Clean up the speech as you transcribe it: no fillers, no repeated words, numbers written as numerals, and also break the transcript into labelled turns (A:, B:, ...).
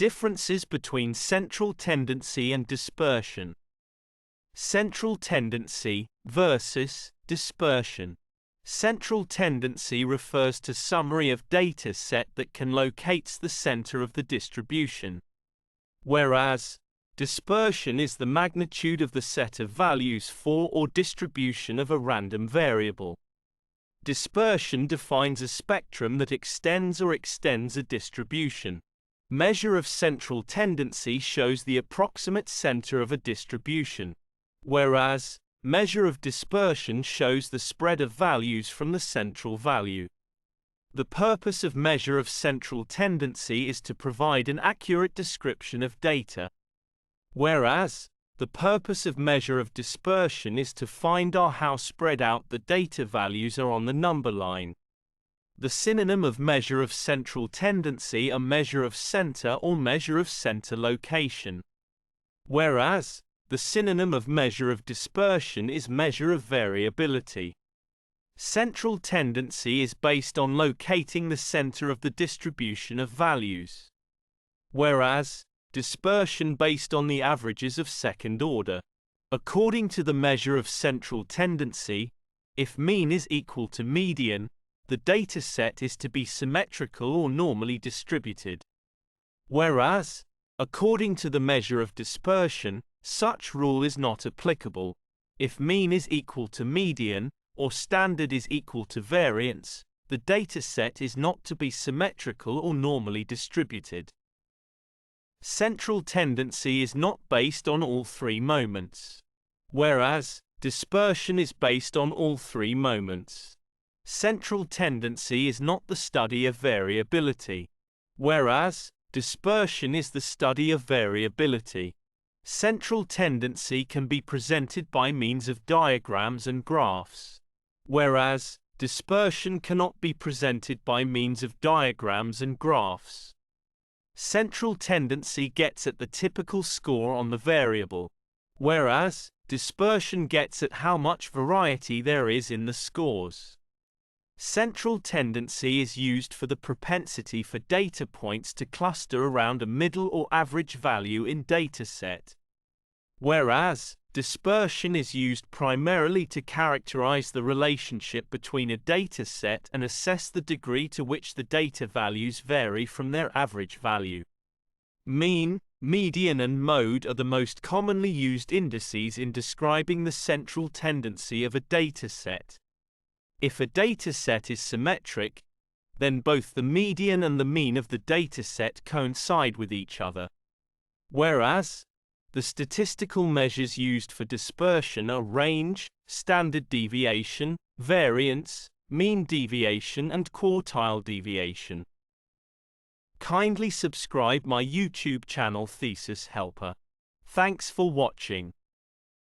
A: Differences between central tendency and dispersion. Central tendency versus dispersion. Central tendency refers to summary of data set that can locate the center of the distribution, whereas dispersion is the magnitude of the set of values for or distribution of a random variable. Dispersion defines a spectrum that extends a distribution. Measure of central tendency shows the approximate center of a distribution, whereas measure of dispersion shows the spread of values from the central value. The purpose of measure of central tendency is to provide an accurate description of data, whereas the purpose of measure of dispersion is to find out how spread out the data values are on the number line. The synonym of measure of central tendency are measure of center or measure of center location, whereas the synonym of measure of dispersion is measure of variability. Central tendency is based on locating the center of the distribution of values, whereas dispersion based on the averages of second order. According to the measure of central tendency, if mean is equal to median, the data set is to be symmetrical or normally distributed. Whereas, according to the measure of dispersion, such rule is not applicable. If mean is equal to median, or standard is equal to variance, the data set is not to be symmetrical or normally distributed. Central tendency is not based on all three moments, whereas dispersion is based on all three moments. Central tendency is not the study of variability, whereas dispersion is the study of variability. Central tendency can be presented by means of diagrams and graphs, whereas dispersion cannot be presented by means of diagrams and graphs. Central tendency gets at the typical score on the variable, whereas dispersion gets at how much variety there is in the scores. Central tendency is used for the propensity for data points to cluster around a middle or average value in dataset, whereas dispersion is used primarily to characterize the relationship between a dataset and assess the degree to which the data values vary from their average value. Mean, median and mode are the most commonly used indices in describing the central tendency of a dataset. If a dataset is symmetric, then both the median and the mean of the dataset coincide with each other, whereas the statistical measures used for dispersion are range, standard deviation, variance, mean deviation and quartile deviation. Kindly subscribe my YouTube channel Thesis Helper. Thanks for watching.